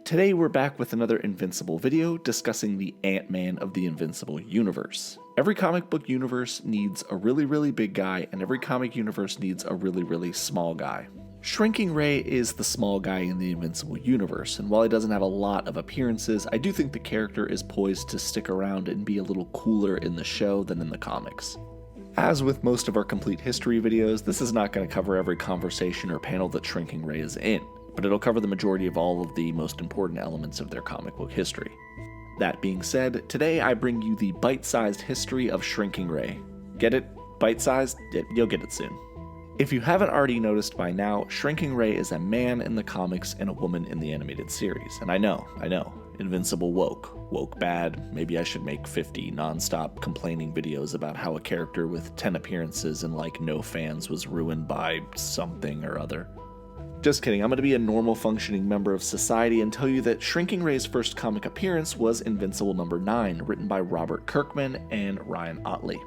Today we're back with another Invincible video discussing the Ant-Man of the Invincible universe. Every comic book universe needs a really big guy, and every comic universe needs a really small guy. Shrinking Ray is the small guy in the Invincible universe, and while he doesn't have a lot of appearances, I do think the character is poised to stick around and be a little cooler in the show than in the comics. As with most of our complete history videos, this is not going to cover every conversation or panel that Shrinking Ray is in, but it'll cover the majority of all of the most important elements of their comic book history. That being said, today I bring you the bite-sized history of Shrinking Ray. Get it? Bite-sized? You'll get it soon. If you haven't already noticed by now, Shrinking Ray is a man in the comics and a woman in the animated series. And I know, Invincible woke bad. Maybe I should make 50 non-stop complaining videos about how a character with 10 appearances and no fans was ruined by something or other. Just kidding, I'm going to be a normal functioning member of society and tell you that Shrinking Ray's first comic appearance was Invincible number 9, written by Robert Kirkman and Ryan Ottley.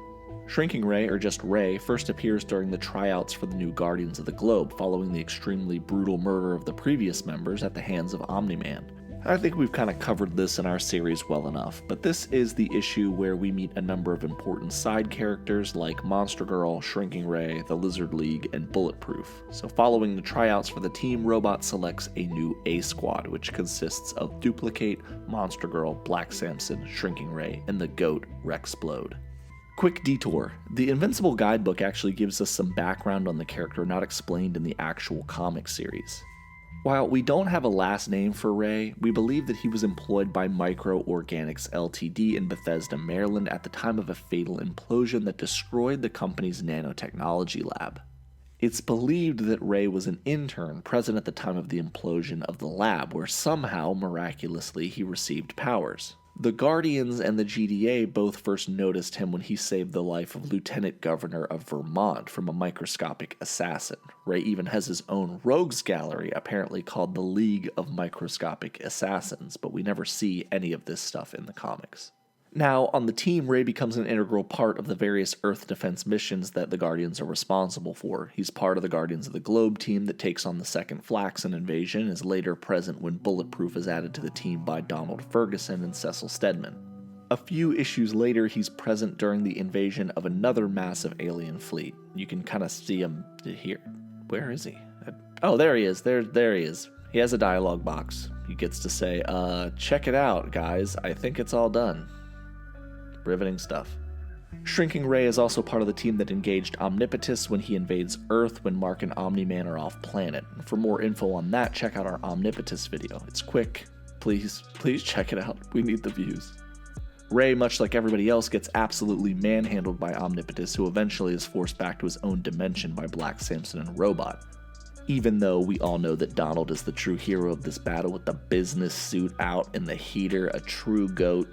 Shrinking Ray, or just Ray, first appears during the tryouts for the new Guardians of the Globe, following the extremely brutal murder of the previous members at the hands of Omni-Man. I think we've kind of covered this in our series well enough, but this is the issue where we meet a number of important side characters like Monster Girl, Shrinking Ray, the Lizard League, and Bulletproof. So following the tryouts for the team, Robot selects a new A-Squad, which consists of Duplicate, Monster Girl, Black Samson, Shrinking Ray, and the GOAT, Rexplode. Quick detour. The Invincible guidebook actually gives us some background on the character not explained in the actual comic series. While we don't have a last name for Ray, we believe that he was employed by Micro Organics Ltd. In Bethesda, Maryland at the time of a fatal implosion that destroyed the company's nanotechnology lab. It's believed that Ray was an intern present at the time of the implosion of the lab, where somehow, miraculously, he received powers. The Guardians and the GDA both first noticed him when he saved the life of Lieutenant Governor of Vermont from a microscopic assassin. Ray even has his own rogues gallery, apparently called the League of Microscopic Assassins, but we never see any of this stuff in the comics. Now, on the team, Ray becomes an integral part of the various Earth defense missions that the Guardians are responsible for. He's part of the Guardians of the Globe team that takes on the second Flaxen invasion, and is later present when Bulletproof is added to the team by Donald Ferguson and Cecil Stedman. A few issues later, he's present during the invasion of another massive alien fleet. You can kind of see him here. Where is he? Oh, there he is. There he is. He has a dialogue box. He gets to say, check it out, guys. I think it's all done. Riveting stuff. Shrinking Ray is also part of the team that engaged Omnipotus when he invades Earth when Mark and Omni-Man are off planet. And for more info on that, check out our Omnipotus video. It's quick. Please check it out. We need the views. Ray, much like everybody else, gets absolutely manhandled by Omnipotus, who eventually is forced back to his own dimension by Black Samson and Robot. Even though we all know that Donald is the true hero of this battle with the business suit out and the heater, a true GOAT.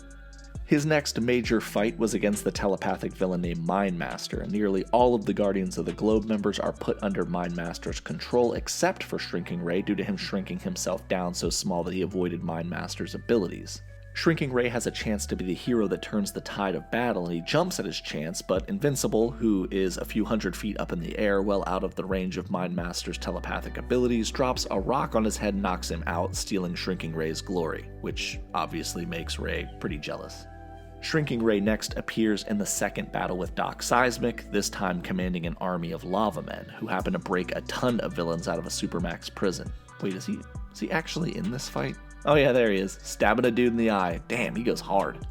His next major fight was against the telepathic villain named Mindmaster, and nearly all of the Guardians of the Globe members are put under Mindmaster's control except for Shrinking Ray due to him shrinking himself down so small that he avoided Mindmaster's abilities. Shrinking Ray has a chance to be the hero that turns the tide of battle, and he jumps at his chance, but Invincible, who is a few hundred feet up in the air well out of the range of Mindmaster's telepathic abilities, drops a rock on his head and knocks him out, stealing Shrinking Ray's glory, which obviously makes Ray pretty jealous. Shrinking Ray next appears in the second battle with Doc Seismic, this time commanding an army of lava men, who happen to break a ton of villains out of a Supermax prison. Wait, is he actually in this fight? Oh yeah, there he is, stabbing a dude in the eye. Damn, he goes hard.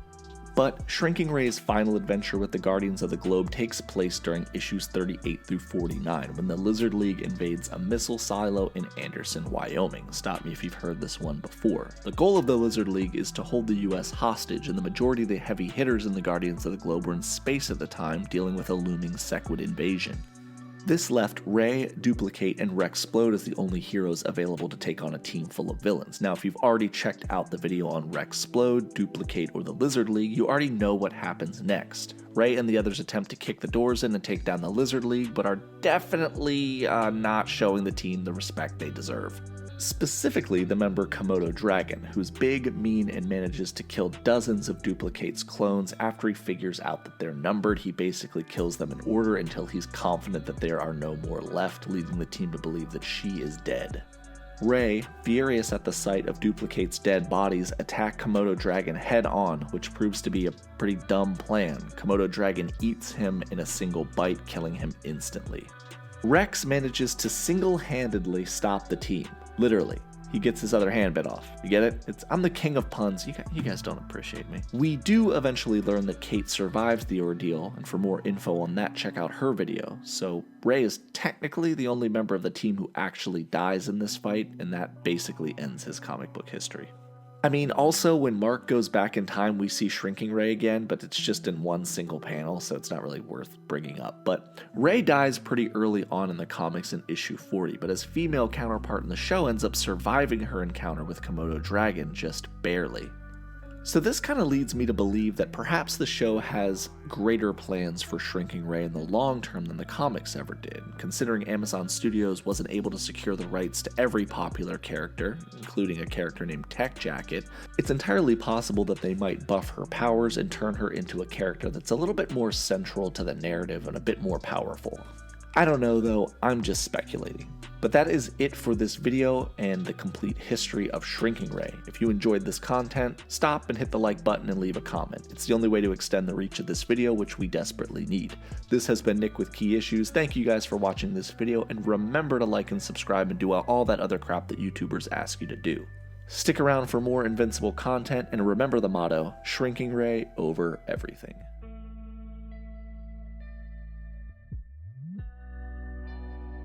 But Shrinking Ray's final adventure with the Guardians of the Globe takes place during issues 38 through 49, when the Lizard League invades a missile silo in Anderson, Wyoming. Stop me if you've heard this one before. The goal of the Lizard League is to hold the US hostage, and the majority of the heavy hitters in the Guardians of the Globe were in space at the time, dealing with a looming Sequid invasion. This left Ray, Duplicate, and Rexplode as the only heroes available to take on a team full of villains. Now, if you've already checked out the video on Rexplode, Duplicate, or the Lizard League, you already know what happens next. Ray and the others attempt to kick the doors in and take down the Lizard League, but are definitely not showing the team the respect they deserve. Specifically, the member Komodo Dragon, who's big, mean, and manages to kill dozens of Duplicate's clones. After he figures out that they're numbered, he basically kills them in order until he's confident that there are no more left, leading the team to believe that she is dead. Rei, furious at the sight of Duplicate's dead bodies, attack Komodo Dragon head-on, which proves to be a pretty dumb plan. Komodo Dragon eats him in a single bite, killing him instantly. Rex manages to single-handedly stop the team. Literally. He gets his other hand bit off. You get it? I'm the king of puns. You guys don't appreciate me. We do eventually learn that Kate survives the ordeal, and for more info on that, check out her video. So Rei is technically the only member of the team who actually dies in this fight, and that basically ends his comic book history. I mean, also, when Mark goes back in time, we see Shrinking Rei again, but it's just in one single panel, so it's not really worth bringing up. But Rei dies pretty early on in the comics in issue 40, but his female counterpart in the show ends up surviving her encounter with Komodo Dragon just barely. So this kind of leads me to believe that perhaps the show has greater plans for Shrinking Rei in the long term than the comics ever did. Considering Amazon Studios wasn't able to secure the rights to every popular character, including a character named Tech Jacket, it's entirely possible that they might buff her powers and turn her into a character that's a little bit more central to the narrative and a bit more powerful. I don't know though, I'm just speculating. But that is it for this video and the complete history of Shrinking Rei. If you enjoyed this content, stop and hit the like button and leave a comment. It's the only way to extend the reach of this video, which we desperately need. This has been Nick with Key Issues. Thank you guys for watching this video, and remember to like and subscribe and do all that other crap that YouTubers ask you to do. Stick around for more Invincible content, and remember the motto, Shrinking Rei over everything.